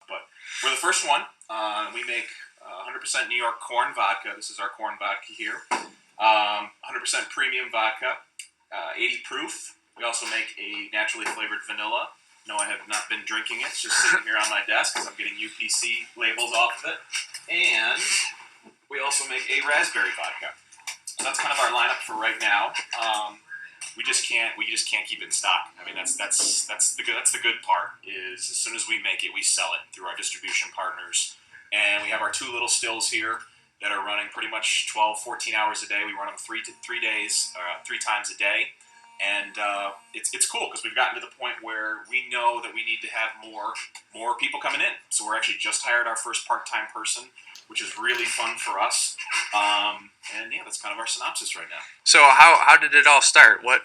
but we're the first one. We make 100% New York corn vodka. This is our corn vodka here. 100% premium vodka, 80 proof. We also make a naturally flavored vanilla. No, I have not been drinking it. It's just sitting here on my desk because I'm getting UPC labels off of it. And we also make a raspberry vodka. So that's kind of our lineup for right now. We just can't keep it in stock. I mean, that's the good part. Is as soon as we make it, we sell it through our distribution partners. And we have our 2 little stills here that are running pretty much 12, 14 hours a day. We run them 3 times a day. And it's cool because we've gotten to the point where we know that we need to have more people coming in. So we're actually just hired our first part-time person, which is really fun for us. And yeah, that's kind of our synopsis right now. So how did it all start? What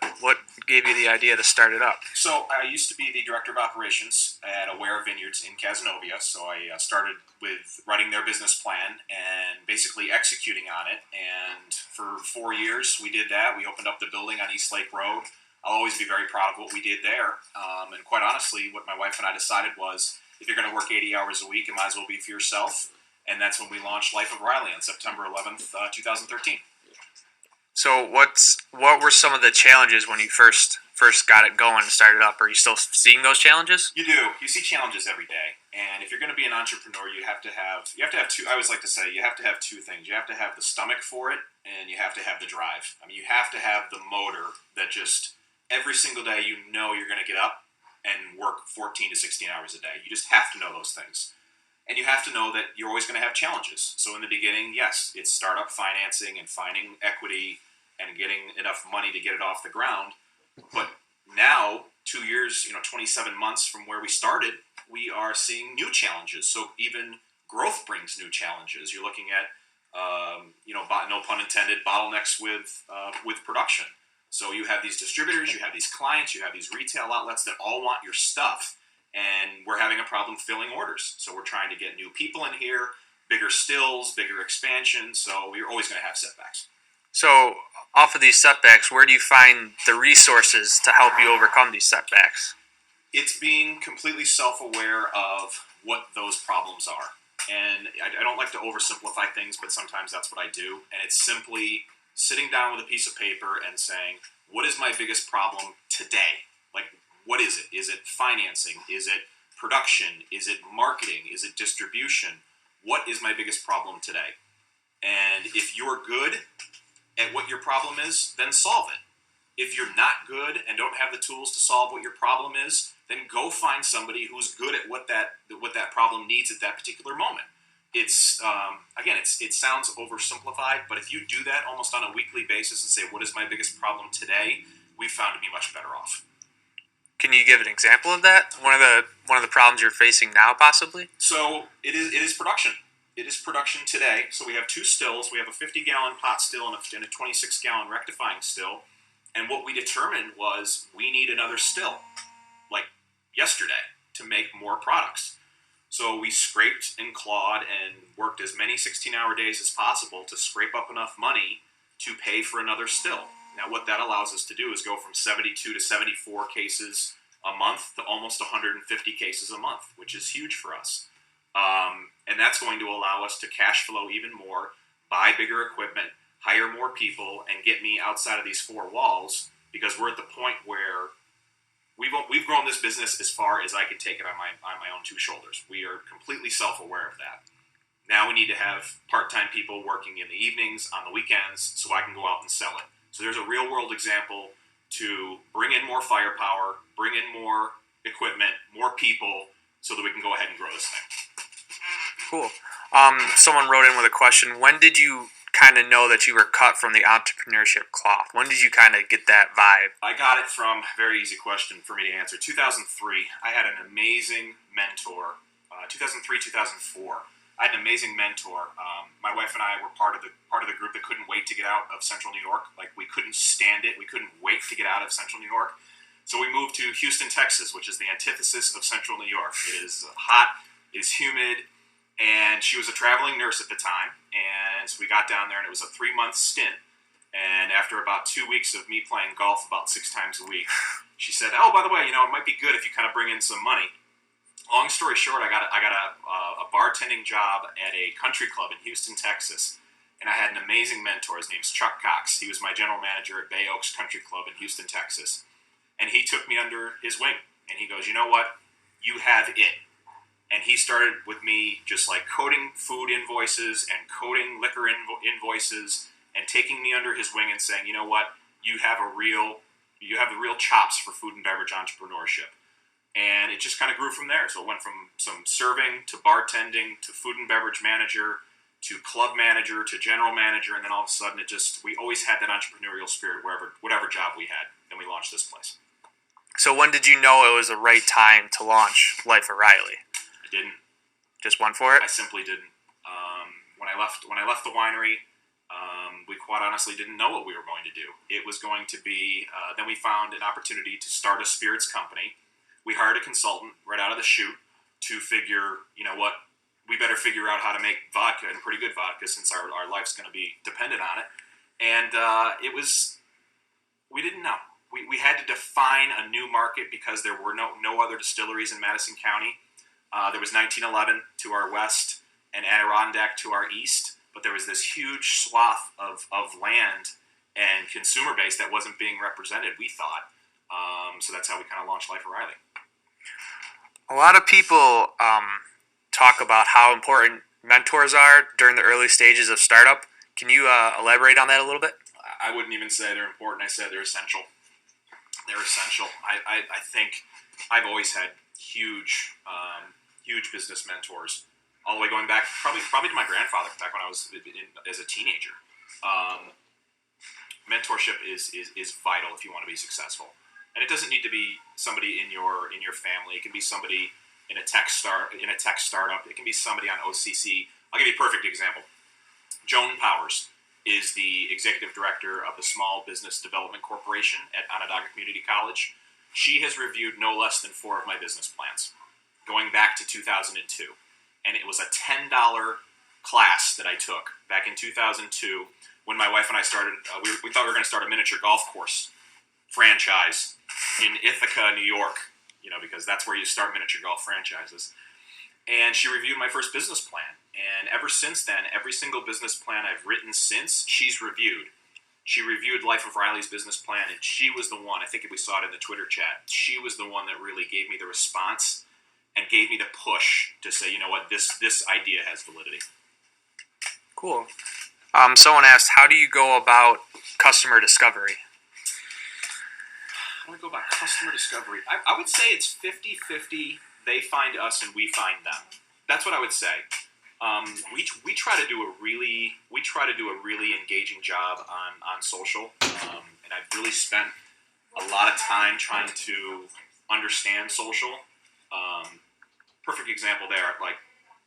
gave you the idea to start it up? So I used to be the director of operations at Aware Vineyards in Cazenovia. So I started with writing their business plan and basically executing on it. And for 4 years, we did that. We opened up the building on East Lake Road. I'll always be very proud of what we did there. And quite honestly, what my wife and I decided was, if you're going to work 80 hours a week, it might as well be for yourself. And that's when we launched Life of Reilly on September 11th, 2013. So what were some of the challenges when you first got it going and started up? Are you still seeing those challenges? You do. You see challenges every day. And if you're going to be an entrepreneur, you have to have 2. I always like to say you have to have 2 things. You have to have the stomach for it, and you have to have the drive. I mean, you have to have the motor that just every single day you're going to get up and work 14 to 16 hours a day. You just have to know those things. And you have to know that you're always going to have challenges. So in the beginning, yes, it's startup financing and finding equity and getting enough money to get it off the ground. But now, 2 years, 27 months from where we started, we are seeing new challenges. So even growth brings new challenges. You're looking at, no pun intended, bottlenecks with production. So you have these distributors, you have these clients, you have these retail outlets that all want your stuff. And we're having a problem filling orders. So we're trying to get new people in here, bigger stills, bigger expansion. So we're always going to have setbacks. So off of these setbacks, where do you find the resources to help you overcome these setbacks? It's being completely self-aware of what those problems are. And I don't like to oversimplify things, but sometimes that's what I do. And it's simply sitting down with a piece of paper and saying, what is my biggest problem today? Like, what is it? Is it financing? Is it production? Is it marketing? Is it distribution? What is my biggest problem today? And if you're good at what your problem is, then solve it. If you're not good and don't have the tools to solve what your problem is, then go find somebody who's good at what that problem needs at that particular moment. It's it sounds oversimplified, but if you do that almost on a weekly basis and say, what is my biggest problem today, we've found to be much better off. Can you give an example of that? One of the problems you're facing now, possibly? So it is production. It is production today. So we have 2 stills. We have a 50-gallon pot still and a 26-gallon rectifying still. And what we determined was we need another still, like yesterday, to make more products. So we scraped and clawed and worked as many 16-hour days as possible to scrape up enough money to pay for another still. Now, what that allows us to do is go from 72 to 74 cases a month to almost 150 cases a month, which is huge for us. And that's going to allow us to cash flow even more, buy bigger equipment, hire more people, and get me outside of these 4 walls, because we're at the point where we've grown this business as far as I can take it on my own 2 shoulders. We are completely self-aware of that. Now we need to have part-time people working in the evenings, on the weekends, so I can go out and sell it. So there's a real-world example to bring in more firepower, bring in more equipment, more people, so that we can go ahead and grow this thing. Cool. Someone wrote in with a question. When did you kind of know that you were cut from the entrepreneurship cloth? When did you kind of get that vibe? I got it from, very easy question for me to answer, 2003. I had an amazing mentor, 2003, 2004. I had an amazing mentor. My wife and I were part of the group that couldn't wait to get out of Central New York. Like, we couldn't stand it. We couldn't wait to get out of Central New York. So we moved to Houston, Texas, which is the antithesis of Central New York. It is hot, it is humid, and she was a traveling nurse at the time. And so we got down there, and it was a 3-month stint. And after about 2 weeks of me playing golf about 6 times a week, she said, "Oh, by the way, it might be good if you kind of bring in some money." Long story short, I got a bartending job at a country club in Houston, Texas, and I had an amazing mentor. His name's Chuck Cox. He was my general manager at Bay Oaks Country Club in Houston, Texas, and he took me under his wing. And he goes, you know what? You have it. And he started with me just like coding food invoices and coding liquor invoices, and taking me under his wing and saying, you know what? You have the real chops for food and beverage entrepreneurship. And it just kind of grew from there. So it went from some serving to bartending to food and beverage manager to club manager to general manager, and then all of a sudden we always had that entrepreneurial spirit whatever job we had. Then we launched this place. So when did you know it was the right time to launch Life of Reilly? I didn't. Just went for it? I simply didn't. When I left the winery, we quite honestly didn't know what we were going to do. It was going to be. Then we found an opportunity to start a spirits company. We hired a consultant right out of the chute to figure, you know what, we better figure out how to make vodka, and pretty good vodka, since our life's going to be dependent on it. And we didn't know. We had to define a new market because there were no other distilleries in Madison County. There was 1911 to our west and Adirondack to our east, but there was this huge swath of land and consumer base that wasn't being represented, we thought. So that's how we kind of launched Life of Reilly. A lot of people talk about how important mentors are during the early stages of startup. Can you elaborate on that a little bit? I wouldn't even say they're important. I said they're essential. They're essential. I think I've always had huge business mentors, all the way going back probably to my grandfather, back when I was as a teenager. Mentorship is vital if you want to be successful. And it doesn't need to be somebody in your family. It can be somebody in a tech startup. It can be somebody on OCC. I'll give you a perfect example. Joan Powers is the executive director of the Small Business Development Corporation at Onondaga Community College. She has reviewed no less than 4 of my business plans, going back to 2002. And it was a $10 class that I took back in 2002 when my wife and I started. We thought we were going to start a miniature golf course franchise in Ithaca, New York, because that's where you start miniature golf franchises. And she reviewed my first business plan. And ever since then, every single business plan I've written since, she's reviewed. She reviewed Life of Reilly's business plan, and she was the one, I think we saw it in the Twitter chat, she was the one that really gave me the response and gave me the push to say, you know what, this idea has validity. Cool. Someone asked, how do you go about customer discovery? How do I go about customer discovery? I would say it's 50-50. They find us and we find them. That's what I would say. We try to do a really engaging job on social, and I've really spent a lot of time trying to understand social. Perfect example there. Like,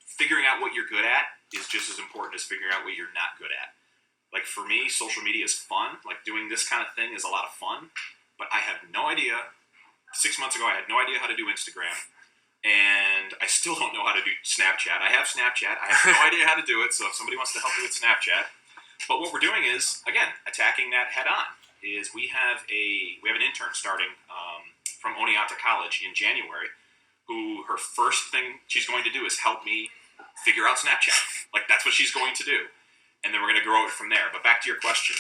figuring out what you're good at is just as important as figuring out what you're not good at. Like, for me, social media is fun. Like, doing this kind of thing is a lot of fun, but I have no idea. 6 months ago, I had no idea how to do Instagram. And I still don't know how to do Snapchat. I have Snapchat. I have no idea how to do it, so if somebody wants to help me with Snapchat. But what we're doing is, again, attacking that head on. We have an intern starting from Oneonta College in January, who her first thing she's going to do is help me figure out Snapchat. Like, that's what she's going to do. And then we're going to grow it from there. But back to your question,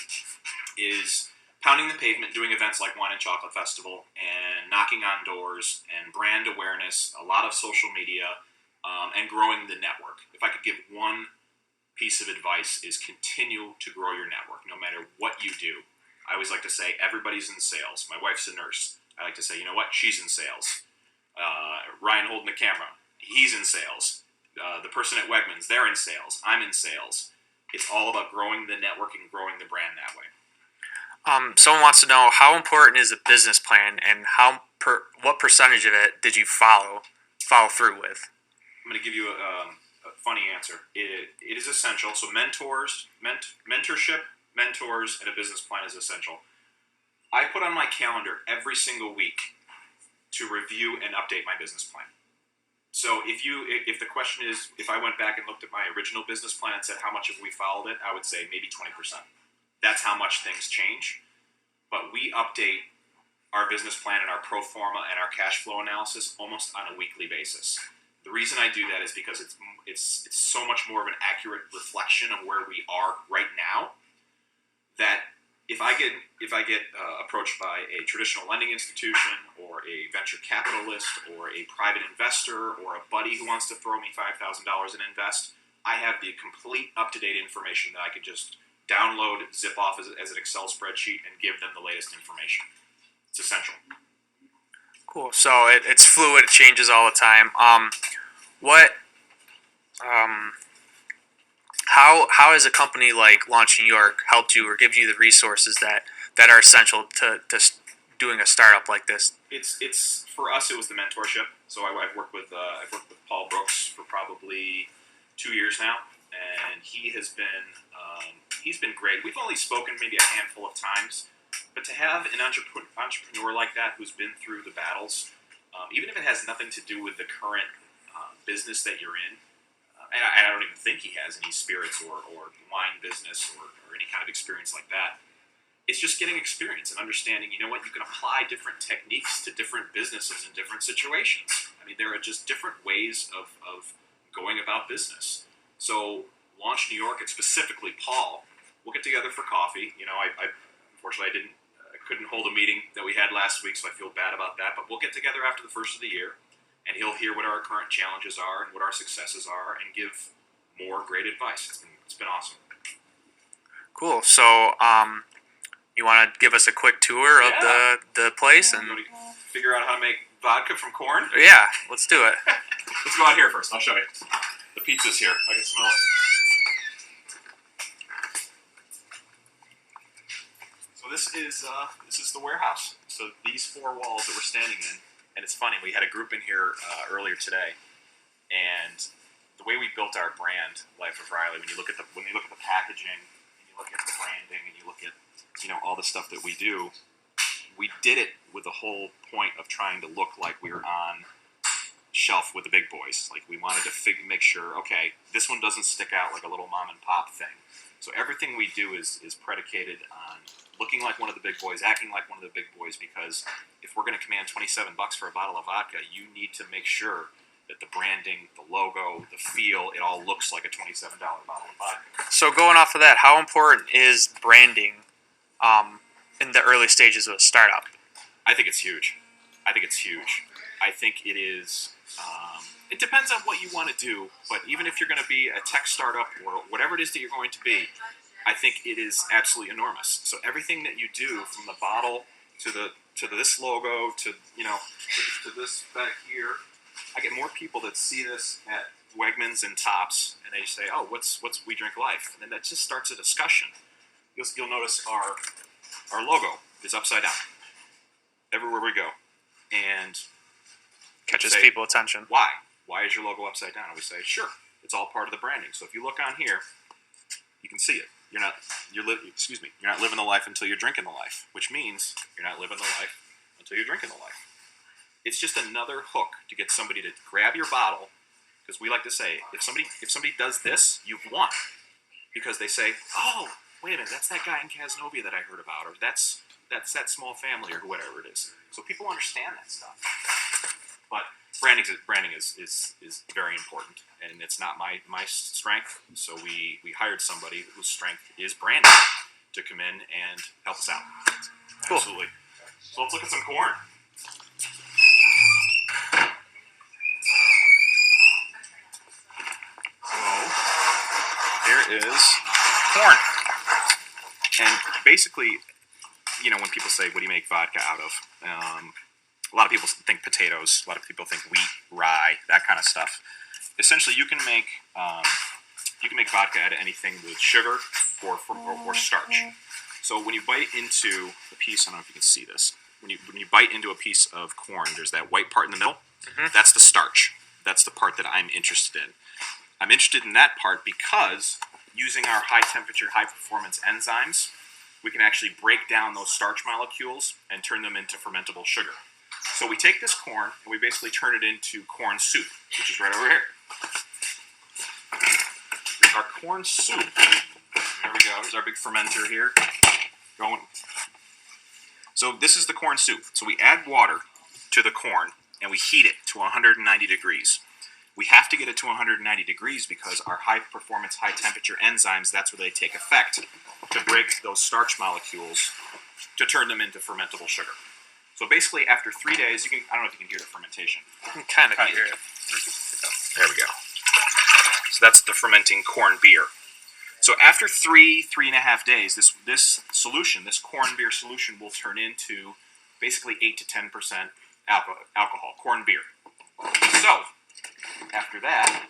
is pounding the pavement, doing events like Wine and Chocolate Festival, and knocking on doors, and brand awareness, a lot of social media, and growing the network. If I could give one piece of advice, is continue to grow your network, no matter what you do. I always like to say, everybody's in sales. My wife's a nurse. I like to say, you know what? She's in sales. Ryan holding the camera, he's in sales. The person at Wegmans, they're in sales. I'm in sales. It's all about growing the network and growing the brand that way. Someone wants to know, how important is a business plan, and what percentage of it did you follow through with? I'm going to give you a funny answer. It is essential. So mentorship, mentors, and a business plan is essential. I put on my calendar every single week to review and update my business plan. So if the question is, if I went back and looked at my original business plan and said how much have we followed it, I would say maybe 20%. That's how much things change. But we update our business plan and our pro forma and our cash flow analysis almost on a weekly basis. The reason I do that is because it's so much more of an accurate reflection of where we are right now. That if I get approached by a traditional lending institution or a venture capitalist or a private investor or a buddy who wants to throw me $5,000 and invest, I have the complete up-to-date information that I could just download, zip off as an Excel spreadsheet, and give them the latest information. It's essential. Cool. So it's fluid. It changes all the time. What? How has a company like Launch New York helped you or given you the resources that are essential to doing a startup like this? It's for us. It was the mentorship. So I've worked with Paul Brooks for probably 2 years now, and he's been great. We've only spoken maybe a handful of times, but to have an entrepreneur like that who's been through the battles, even if it has nothing to do with the current business that you're in, and I don't even think he has any spirits or wine business or any kind of experience like that. It's just getting experience and understanding, you know what, you can apply different techniques to different businesses in different situations. I mean, there are just different ways of going about business. So Launch New York, and specifically Paul, we'll get together for coffee. You know, I unfortunately I couldn't hold a meeting that we had last week, so I feel bad about that. But we'll get together after the first of the year, and he'll hear what our current challenges are and what our successes are, and give more great advice. It's been awesome. Cool. So, you want to give us a quick tour of the place and figure out how to make vodka from corn? Yeah, let's do it. Let's go out here first. I'll show you. The pizza's here. I can smell it. So this is the warehouse. So these 4 walls that we're standing in, and it's funny. We had a group in here earlier today, and the way we built our brand, Life of Reilly, when you look at the packaging, and you look at the branding, and you look at all the stuff that we do, we did it with the whole point of trying to look like we were on shelf with the big boys. Like, we wanted to make sure, okay, this one doesn't stick out like a little mom and pop thing. So everything we do is predicated on looking like one of the big boys, acting like one of the big boys, because if we're going to command $27 for a bottle of vodka, you need to make sure that the branding, the logo, the feel, it all looks like a $27 bottle of vodka. So going off of that, how important is branding in the early stages of a startup? I think it's huge. I think it is. It depends on what you want to do, but even if you're going to be a tech startup or whatever it is that you're going to be, I think it is absolutely enormous. So everything that you do, from the bottle to this logo to this back here, I get more people that see this at Wegmans and Tops, and they say, "Oh, what's We Drink Life?" And then that just starts a discussion. You'll notice our logo is upside down everywhere we go, and catches people's attention. Why? Why is your logo upside down? And we say, sure, it's all part of the branding. So if you look on here, you can see it. You're not living the life until you're drinking the life, which means you're not living the life until you're drinking the life. It's just another hook to get somebody to grab your bottle, because we like to say, if somebody does this, you've won, because they say, oh, wait a minute, that's that guy in Casanova that I heard about, or that's that small family, or whatever it is. So people understand that stuff. But branding is very important, and it's not my strength. So we hired somebody whose strength is branding to come in and help us out. Cool. Absolutely. So let's look at some corn. So there is corn, and basically, when people say, "What do you make vodka out of?" A lot of people think potatoes. A lot of people think wheat, rye, that kind of stuff. Essentially, you can make vodka out of anything with sugar or starch. So when you bite into a piece, I don't know if you can see this. When you bite into a piece of corn, there's that white part in the middle. Mm-hmm. That's the starch. That's the part that I'm interested in. I'm interested in that part because using our high temperature, high performance enzymes, we can actually break down those starch molecules and turn them into fermentable sugar. So we take this corn and we basically turn it into corn soup, which is right over here. Our corn soup. There we go. There's our big fermenter here. Going. So this is the corn soup. So we add water to the corn and we heat it to 190 degrees. We have to get it to 190 degrees because our high performance, high temperature enzymes, that's where they take effect to break those starch molecules to turn them into fermentable sugar. So basically after 3 days, I don't know if you can hear the fermentation. You can kind of hear it. There we go. So that's the fermenting corn beer. So after 3.5 days, this solution, this corn beer solution, will turn into basically 8 to 10% alcohol, corn beer. So after that,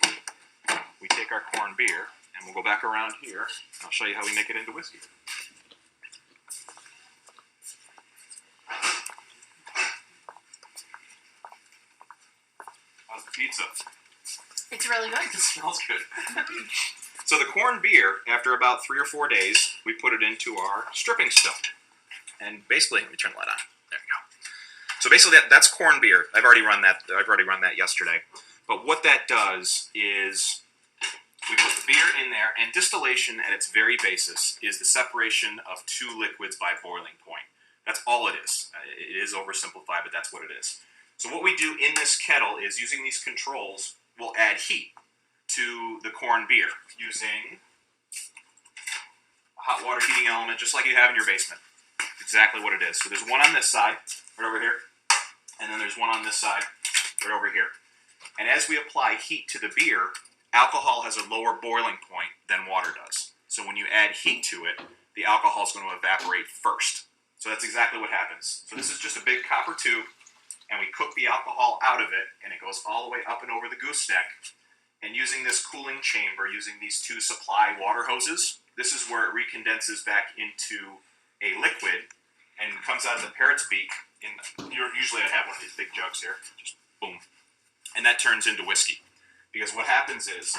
we take our corn beer and we'll go back around here. And I'll show you how we make it into whiskey. How's the pizza? It's really good. It smells good. So the corn beer, after about 3 or 4 days, we put it into our stripping still. And basically, let me turn the light on. There we go. So basically, that's corn beer. I've already run that yesterday. But what that does is we put the beer in there, and distillation at its very basis is the separation of two liquids by boiling point. That's all it is. It is oversimplified, but that's what it is. So what we do in this kettle is, using these controls, we'll add heat to the corn beer using a hot water heating element, just like you have in your basement. Exactly what it is. So there's one on this side, right over here, and then there's one on this side, right over here. And as we apply heat to the beer, alcohol has a lower boiling point than water does. So when you add heat to it, the alcohol is going to evaporate first. So that's exactly what happens. So this is just a big copper tube, and we cook the alcohol out of it, and it goes all the way up and over the gooseneck. And using this cooling chamber, using these two supply water hoses, this is where it recondenses back into a liquid and comes out of the parrot's beak. Usually I have one of these big jugs here, just boom. And that turns into whiskey. Because what happens is,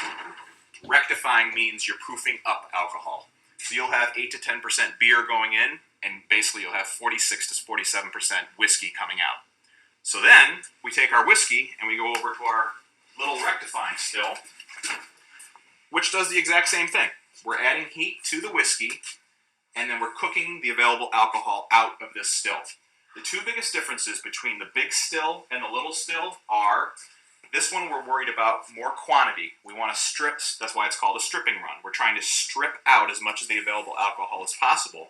rectifying means you're proofing up alcohol. So you'll have 8 to 10% beer going in, and basically you'll have 46 to 47% whiskey coming out. So then, we take our whiskey and we go over to our little rectifying still, which does the exact same thing. We're adding heat to the whiskey, and then we're cooking the available alcohol out of this still. The two biggest differences between the big still and the little still are, this one we're worried about more quantity. We want to strip, that's why it's called a stripping run. We're trying to strip out as much of the available alcohol as possible.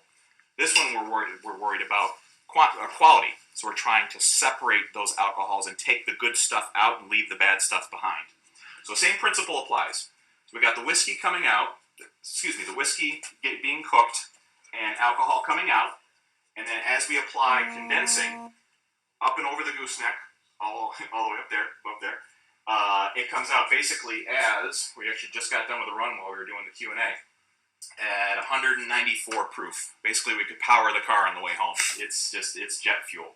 This one we're worried about quality. So we're trying to separate those alcohols and take the good stuff out and leave the bad stuff behind. So same principle applies. So we got the whiskey coming out, the whiskey being cooked and alcohol coming out. And then as we apply condensing up and over the gooseneck, all the way up there, it comes out basically as, we actually just got done with a run while we were doing the Q&A, at 194 proof. Basically, we could power the car on the way home. It's jet fuel.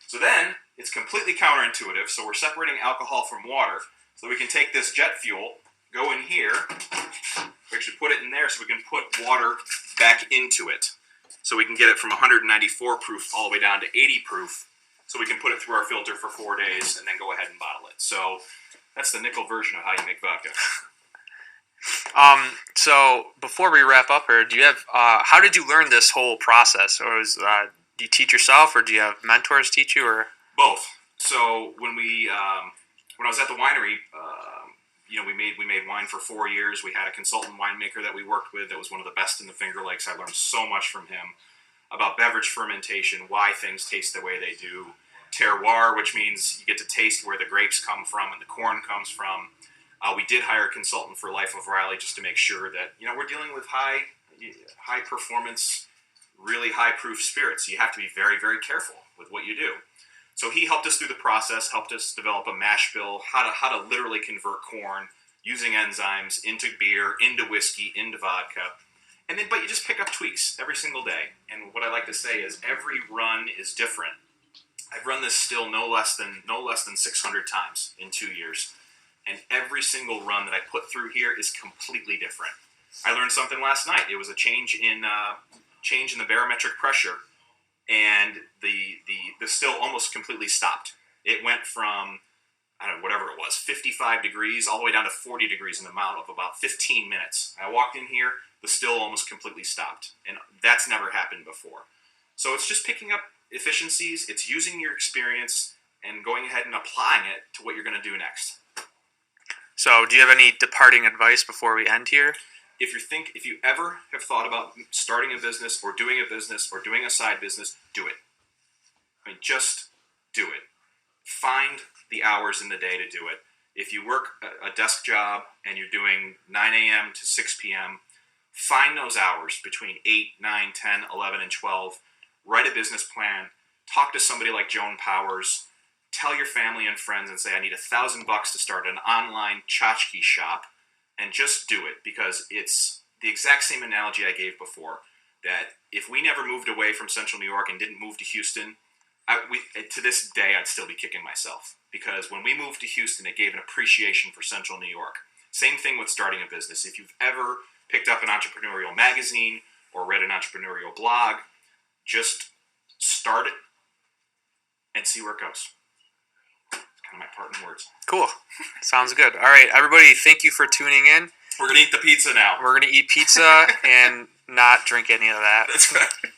So then, it's completely counterintuitive. So we're separating alcohol from water. So we can take this jet fuel, go in here, we actually put it in there so we can put water back into it. So we can get it from 194 proof all the way down to 80 proof. So we can put it through our filter for 4 days and then go ahead and bottle it. So that's the nickel version of how you make vodka. So before we wrap up here, do you have how did you learn this whole process, or do you teach yourself, or do you have mentors teach you, or both? So when I was at the winery, we made wine for 4 years. We had a consultant winemaker that we worked with that was one of the best in the Finger Lakes. I learned so much from him about beverage fermentation, why things taste the way they do, terroir, which means you get to taste where the grapes come from and the corn comes from. We did hire a consultant for Life of Reilly just to make sure that we're dealing with high performance, really high proof spirits. So you have to be very, very careful with what you do. So he helped us through the process, helped us develop a mash bill, how to literally convert corn using enzymes into beer, into whiskey, into vodka. And then, but you just pick up tweaks every single day. And what I like to say is every run is different. I've run this still no less than 600 times in 2 years. And every single run that I put through here is completely different. I learned something last night. It was a change in the barometric pressure, and the still almost completely stopped. It went from, I don't know, whatever it was, 55 degrees all the way down to 40 degrees in the amount of about 15 minutes. I walked in here, the still almost completely stopped, and that's never happened before. So it's just picking up efficiencies. It's using your experience and going ahead and applying it to what you're going to do next. So, do you have any departing advice before we end here? If you ever have thought about starting a business or doing a side business, do it. I mean, just do it. Find the hours in the day to do it. If you work a desk job and you're doing 9 a.m. to 6 p.m., find those hours between 8, 9, 10, 11, and 12. Write a business plan. Talk to somebody like Joan Powers. Tell your family and friends and say, I need $1,000 to start an online tchotchke shop, and just do it, because it's the exact same analogy I gave before, that if we never moved away from Central New York and didn't move to Houston, to this day, I'd still be kicking myself, because when we moved to Houston, it gave an appreciation for Central New York. Same thing with starting a business. If you've ever picked up an entrepreneurial magazine or read an entrepreneurial blog, just start it and see where it goes. That's kind of my parting words. Cool. Sounds good. All right, everybody, thank you for tuning in. We're going to eat the pizza now. We're going to eat pizza and not drink any of that. That's right.